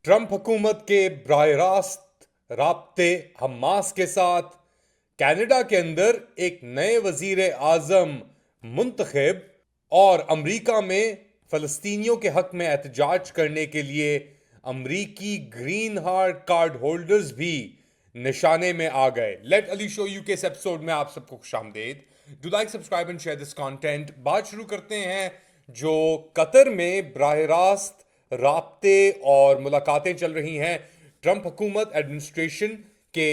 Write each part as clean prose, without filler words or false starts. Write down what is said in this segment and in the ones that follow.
Trump हुकूमत के बराह रास्त राब्ते हमास के साथ। कनाडा के अंदर एक नए वजीर आजम मुंतखब। और अमरीका में फ़लस्तीनियों के हक में एहतजाज करने के लिए अमरीकी ग्रीन हार्ट कार्ड होल्डर्स भी निशाने में आ गए। लेट अली शो यू के इस एपिसोड में आप सबको खुशामदेद। Do like, subscribe and share this content. बात शुरू करते हैं जो कतर में बराह रास्त राब्ते और मुलाकातें चल रही हैं। ट्रंप हुकूमत एडमिनिस्ट्रेशन के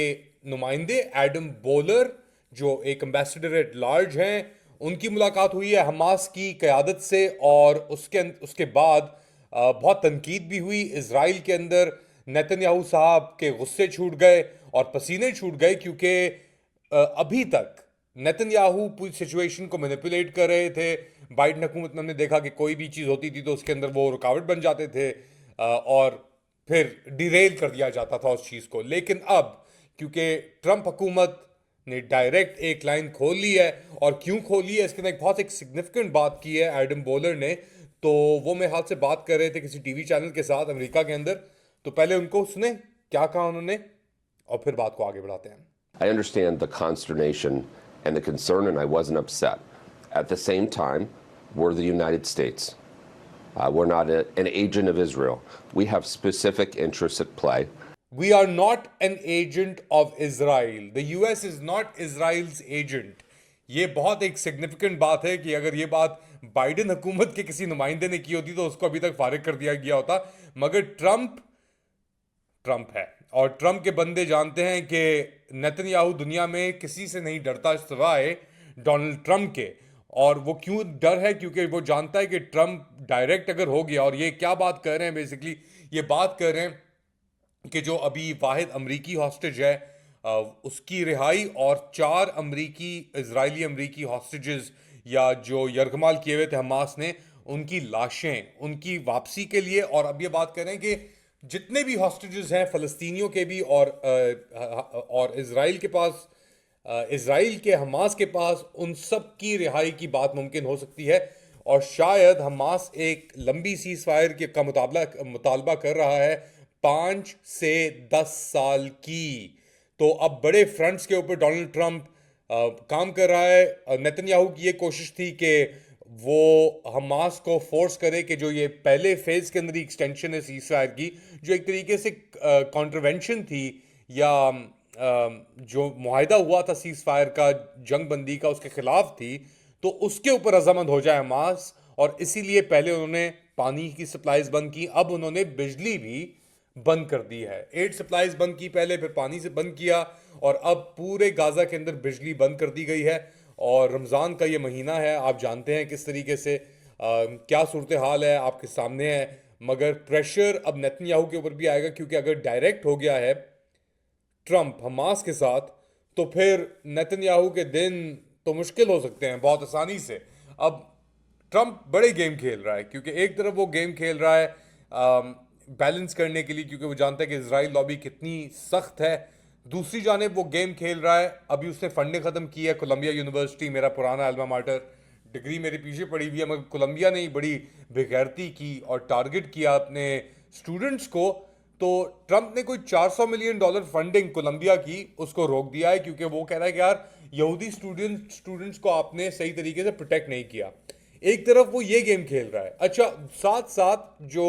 नुमाइंदे एडम बोलर जो एक एम्बेसडर एट लार्ज हैं, उनकी मुलाकात हुई है हमास की क़यादत से। और उसके बाद बहुत तनकीद भी हुई इजराइल के अंदर। नेतन्याहू साहब के गुस्से छूट गए और पसीने छूट गए, क्योंकि अभी तक नेतन्याहू पूरी सिचुएशन को मैनिपुलेट कर रहे थे। बाइडन हुकूमत में हमने देखा कि कोई भी चीज़ होती थी तो उसके अंदर वो रुकावट बन जाते थे और फिर डिरेल कर दिया जाता था उस चीज़ को। लेकिन अब क्योंकि ट्रंप हुकूमत ने डायरेक्ट एक लाइन खोल ली है, और क्यों खोली है इसके अंदर बहुत एक सिग्निफिकेंट बात की है एडम बोलर ने। तो वो मेरे हाथ से बात कर रहे थे किसी टीवी चैनल के साथ अमेरिका के अंदर। तो पहले उनको सुने क्या कहा उन्होंने और फिर बात को आगे बढ़ाते हैं। I understand the consternation and the concern, and I wasn't upset. At the same time, we're the United States. We're not an agent of Israel. We have specific interests at play. We are not an agent of Israel. The US is not Israel's agent. ये बहुत एक significant बात है कि अगर ये बात Biden हुकूमत के किसी नुमाइंदे ने की होती तो उसको अभी तक फारिग कर दिया गया होता। मगर ट्रंप ट्रंप है, और ट्रंप के बंदे जानते हैं कि नेतन्याहू दुनिया में किसी से नहीं डरता सिवाय डोनाल्ड ट्रंप के। और वो क्यों डर है? क्योंकि वो जानता है कि ट्रंप डायरेक्ट अगर हो गया, और ये क्या बात कर रहे हैं बेसिकली, ये बात कर रहे हैं कि जो अभी वाहिद अमरीकी हॉस्टेज है उसकी रिहाई, और 4 अमरीकी इजरायली अमरीकी हॉस्टेजेस या जो यरगमाल किए हुए थे हमास ने, उनकी लाशें उनकी वापसी के लिए। और अब ये बात कर रहे हैं कि जितने भी हॉस्टेजेस हैं फ़लस्तीनियों के भी और इजराइल के पास, इजराइल के हमास के पास, उन सब की रिहाई की बात मुमकिन हो सकती है। और शायद हमास एक लंबी सीज फायर के का मुतालबा कर रहा है 5 से 10 साल की। तो अब बड़े फ्रंट्स के ऊपर डोनाल्ड ट्रंप काम कर रहा है। नेतन्याहू की ये कोशिश थी कि वो हमास को फोर्स करे कि जो ये पहले फेज के अंदर ही एक्सटेंशन है सीज फायर की, जो एक तरीके से कॉन्ट्रवेंशन थी या जो मुआहिदा हुआ था सीज फायर का, जंग बंदी का, उसके खिलाफ थी, तो उसके ऊपर रजामंद हो जाए हमास। और इसीलिए पहले उन्होंने पानी की सप्लाईज बंद की, अब उन्होंने बिजली भी बंद कर दी है। एड सप्लाईज बंद की पहले, फिर पानी से बंद किया, और अब पूरे गाजा के अंदर बिजली बंद कर दी गई है। और रमज़ान का ये महीना है, आप जानते हैं किस तरीके से क्या सूरत हाल है आपके सामने है। मगर प्रेशर अब नेतन्याहू के ऊपर भी आएगा, क्योंकि अगर डायरेक्ट हो गया है ट्रंप हमास के साथ, तो फिर नेतन्याहू के दिन तो मुश्किल हो सकते हैं बहुत आसानी से। अब ट्रंप बड़े गेम खेल रहा है, क्योंकि एक तरफ वो गेम खेल रहा है बैलेंस करने के लिए, क्योंकि वो जानता है कि इजराइल लॉबी कितनी सख्त है। दूसरी जानिब वो गेम खेल रहा है, अभी उसने फंडिंग ख़त्म की है कोलंबिया यूनिवर्सिटी, मेरा पुराना अल्मा माटर, डिग्री मेरे पीछे पड़ी हुई है, मगर कोलंबिया ने ही बड़ी बेगैरती की और टारगेट किया अपने स्टूडेंट्स को। तो ट्रंप ने कोई $400 मिलियन फंडिंग कोलंबिया की उसको रोक दिया है, क्योंकि वो कह रहा है कि यार यहूदी स्टूडेंट्स को आपने सही तरीके से प्रोटेक्ट नहीं किया। एक तरफ वो ये गेम खेल रहा है। अच्छा, साथ साथ जो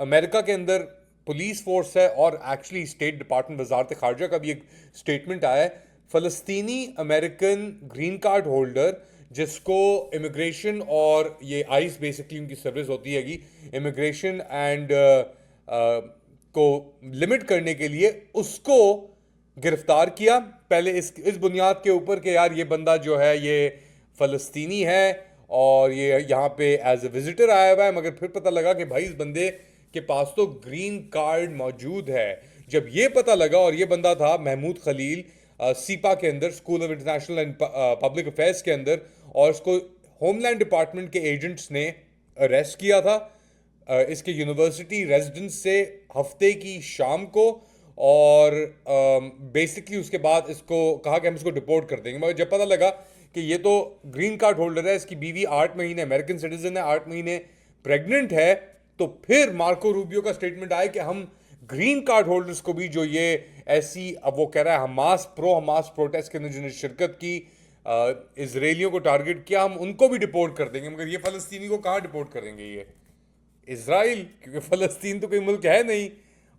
अमेरिका के अंदर पुलिस फोर्स है, और एक्चुअली स्टेट डिपार्टमेंट वजारत खारजा का भी एक स्टेटमेंट आया है, फ़लस्तीनी अमेरिकन ग्रीन कार्ड होल्डर जिसको इमिग्रेशन और ये आइस बेसिकली उनकी सर्विस होती हैगी, इमिग्रेशन एंड को लिमिट करने के लिए, उसको गिरफ्तार किया पहले इस बुनियाद के ऊपर कि यार ये बंदा जो है ये फ़लस्तीनी है और ये यहाँ पे एज ए विजिटर आया हुआ है। मगर फिर पता लगा कि भाई इस बंदे के पास तो ग्रीन कार्ड मौजूद है। जब ये पता लगा, और ये बंदा था महमूद खलील, सीपा के अंदर, school of international and public affairs के अंदर, और इसको होमलैंड डिपार्टमेंट के एजेंट्स ने अरेस्ट किया था इसके यूनिवर्सिटी रेजिडेंस से हफ्ते की शाम को। और बेसिकली उसके बाद इसको कहा कि हम इसको डिपोर्ट कर देंगे। मगर जब पता लगा कि ये तो ग्रीन कार्ड होल्डर है, इसकी बीवी 8 महीने अमेरिकन सिटीजन है, 8 महीने प्रेग्नेंट है, तो फिर मार्को रूबियो का स्टेटमेंट आया कि हम ग्रीन कार्ड होल्डर्स को भी, जो ये ऐसी, अब वो कह रहा है हमास प्रोटेस्ट के अंदर जिन्होंने शिरकत की, इजरायलियों को टारगेट किया, हम उनको भी डिपोर्ट कर देंगे। मगर ये फलस्तीनी को कहाँ डिपोर्ट करेंगे? ये इजराइल, क्योंकि फलस्तीन तो कोई मुल्क है नहीं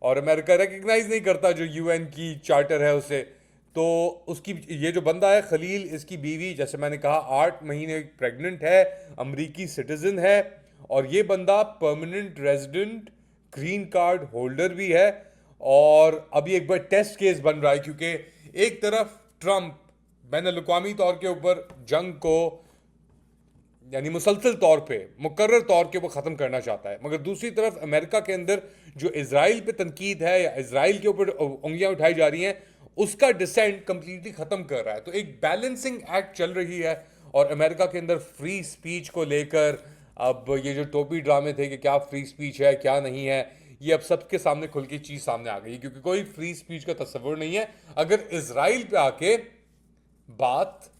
और अमेरिका रिकग्नाइज नहीं करता जो यूएन की चार्टर है उसे। तो उसकी, ये जो बंदा है खलील, इसकी बीवी, जैसे मैंने कहा, 8 महीने प्रेग्नेंट है, अमरीकी सिटीजन है, और ये बंदा permanent resident green card holder भी है। और अभी एक बार टेस्ट केस बन रहा है, क्योंकि एक तरफ ट्रंप बैनुल-अक़वामी तौर के ऊपर जंग को, यानी मुसलसल तौर पे, मुकर्रर तौर के वो ख़त्म करना चाहता है, मगर दूसरी तरफ अमेरिका के अंदर जो इजराइल पे तनकीद है या इजराइल के ऊपर उंगलियां उठाई जा रही हैं, उसका डिसेंट कंप्लीटली ख़त्म कर रहा है। तो एक बैलेंसिंग एक्ट चल रही है। और अमेरिका के अंदर फ्री स्पीच को लेकर अब ये जो टोपी ड्रामे थे कि क्या फ्री स्पीच है क्या नहीं है, ये अब सबके सामने खुल के चीज़ सामने आ गई, क्योंकि कोई फ्री स्पीच का तस्वुर नहीं है अगर इजराइल पे आके बात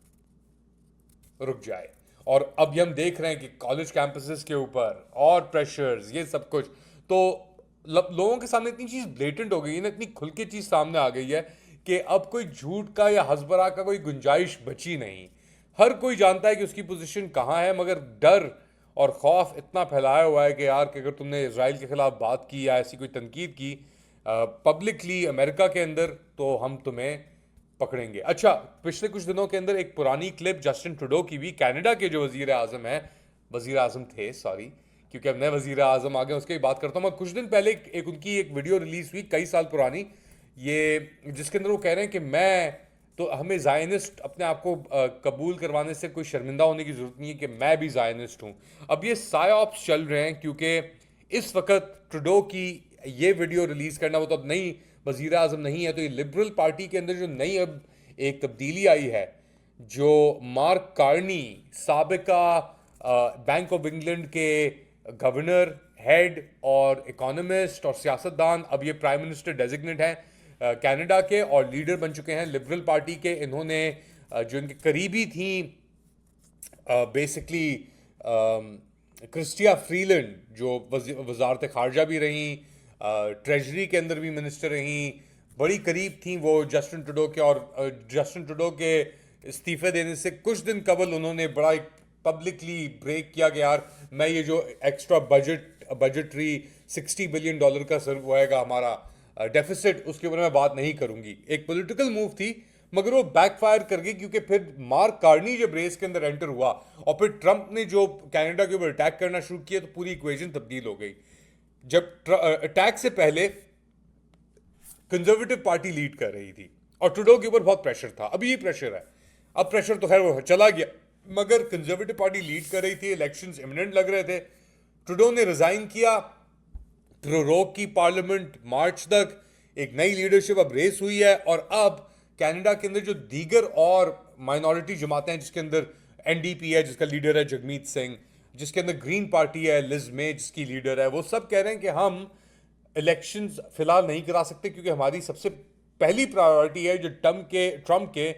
रुक जाए। और अब हम देख रहे हैं कि कॉलेज कैंपसेस के ऊपर और प्रेशर्स, ये सब कुछ, तो लोगों के सामने इतनी चीज़ ब्लेटेंट हो गई है ना, इतनी खुल के चीज़ सामने आ गई है कि अब कोई झूठ का या हंसबरा का कोई गुंजाइश बची नहीं। हर कोई जानता है कि उसकी पोजीशन कहाँ है, मगर डर और खौफ इतना फैलाया हुआ है कि यार, कि अगर तुमने इसराइल के खिलाफ बात की या ऐसी कोई तनकीद की पब्लिकली अमेरिका के अंदर, तो हम तुम्हें पकड़ेंगे। अच्छा, पिछले कुछ दिनों के अंदर एक पुरानी क्लिप जस्टिन ट्रूडो की भी, कनाडा के जो वजीर आजम है, वजीर आजम थे, सॉरी, क्योंकि अब नए वजीर आजम आ गए, उसकी बात करता हूँ मैं। कुछ दिन पहले उनकी एक वीडियो रिलीज हुई, कई साल पुरानी, ये जिसके अंदर वो कह रहे हैं कि मैं तो, हमें ज़ायनिस्ट अपने आप को कबूल करवाने से कोई शर्मिंदा होने की ज़रूरत नहीं है कि मैं भी ज़ायनिस्ट हूँ। अब ये साइऑप्स चल रहे हैं, क्योंकि इस वक्त ट्रूडो की ये वीडियो रिलीज़ करना, वो तो अब नई वज़ीर आज़म नहीं है, तो ये लिबरल पार्टी के अंदर जो नई अब एक तब्दीली आई है, जो मार्क कार्नी, साबिका बैंक ऑफ इंग्लैंड के गवर्नर, हेड और इकोनॉमिस्ट और सियासतदान, अब ये प्राइम मिनिस्टर डेजिग्नेट हैं कनाडा के और लीडर बन चुके हैं लिबरल पार्टी के। इन्होंने जो इनके करीबी थी, बेसिकली क्रिस्टिया फ्रीलैंड, जो वजारत खारजा भी रहीं, ट्रेजरी के अंदर भी मिनिस्टर रहीं, बड़ी करीब थी वो जस्टिन ट्रूडो के। और जस्टिन ट्रूडो के इस्तीफे देने से कुछ दिन कबल उन्होंने बड़ा पब्लिकली ब्रेक किया कि यार, मैं ये जो एक्स्ट्रा बजटरी $60 बिलियन का सिर्फ होएगा हमारा डेफिसिट, उसके ऊपर मैं बात नहीं करूंगी। एक पॉलिटिकल मूव थी, मगर वो बैकफायर कर गई, क्योंकि फिर मार्क कार्नी जब रेस के अंदर एंटर हुआ और फिर ट्रंप ने जो कनाडा के ऊपर अटैक करना शुरू किया, तो पूरी इक्वेशन तब्दील हो गई। जब अटैक से पहले कंजर्वेटिव पार्टी लीड कर रही थी और ट्रूडो के ऊपर बहुत प्रेशर था, अभी ये प्रेशर है, अब प्रेशर तो खैर वो चला गया, मगर कंजर्वेटिव पार्टी लीड कर रही थी, इलेक्शंस इमिनेंट लग रहे थे। ट्रूडो ने रिजाइन किया, प्रोरोग की पार्लियामेंट मार्च तक, एक नई लीडरशिप अब रेस हुई है। और अब कनाडा के अंदर जो दीगर और माइनॉरिटी जमातें हैं, जिसके अंदर एनडीपी है जिसका लीडर है जगमीत सिंह, जिसके अंदर ग्रीन पार्टी है लिज मे जिसकी लीडर है, वो सब कह रहे हैं कि हम इलेक्शंस फिलहाल नहीं करा सकते, क्योंकि हमारी सबसे पहली प्रायोरिटी है जो ट्रंप के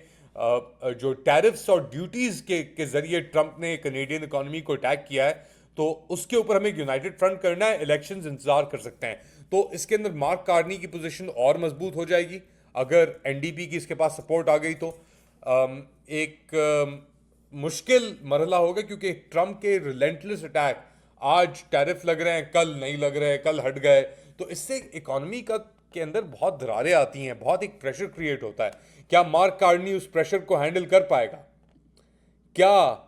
जो टैरिफ्स और ड्यूटीज के जरिए ट्रंप ने कनेडियन इकोनॉमी को अटैक किया है, तो उसके ऊपर हमें यूनाइटेड फ्रंट करना है, इलेक्शंस इंतजार कर सकते हैं। तो इसके अंदर मार्क कार्नी की पोजीशन और मजबूत हो जाएगी अगर एनडीपी की इसके पास सपोर्ट आ गई तो। एक मुश्किल मरहला होगा, क्योंकि ट्रंप के रिलेंटलेस अटैक, आज टैरिफ लग रहे हैं, कल नहीं लग रहे हैं, कल हट गए, तो इससे इकोनॉमी के अंदर बहुत दरारें आती हैं, बहुत एक प्रेशर क्रिएट होता है। क्या मार्क कार्नी उस प्रेशर को हैंडल कर पाएगा? क्या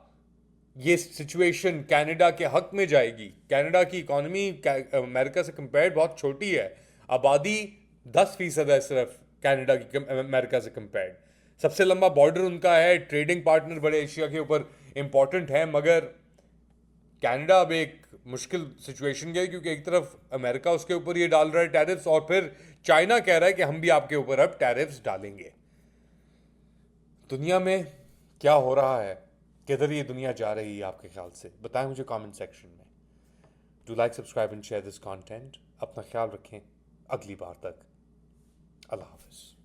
ये सिचुएशन कनाडा के हक में जाएगी? कनाडा की इकोनॉमी अमेरिका से कंपेयर बहुत छोटी है, आबादी 10% है सिर्फ कनाडा की अमेरिका से कंपेयर। सबसे लंबा बॉर्डर उनका है, ट्रेडिंग पार्टनर बड़े एशिया के ऊपर इंपॉर्टेंट है, मगर कनाडा अब एक मुश्किल सिचुएशन गई, क्योंकि एक तरफ अमेरिका उसके ऊपर ये डाल रहा है टैरिफ्स, और फिर चाइना कह रहा है कि हम भी आपके ऊपर अब टैरिफ्स डालेंगे। दुनिया में क्या हो रहा है, किधर ये दुनिया जा रही है आपके ख्याल से? बताएं मुझे कमेंट सेक्शन में। Do like, subscribe and share this content. अपना ख्याल रखें, अगली बार तक अल्लाह हाफिज़।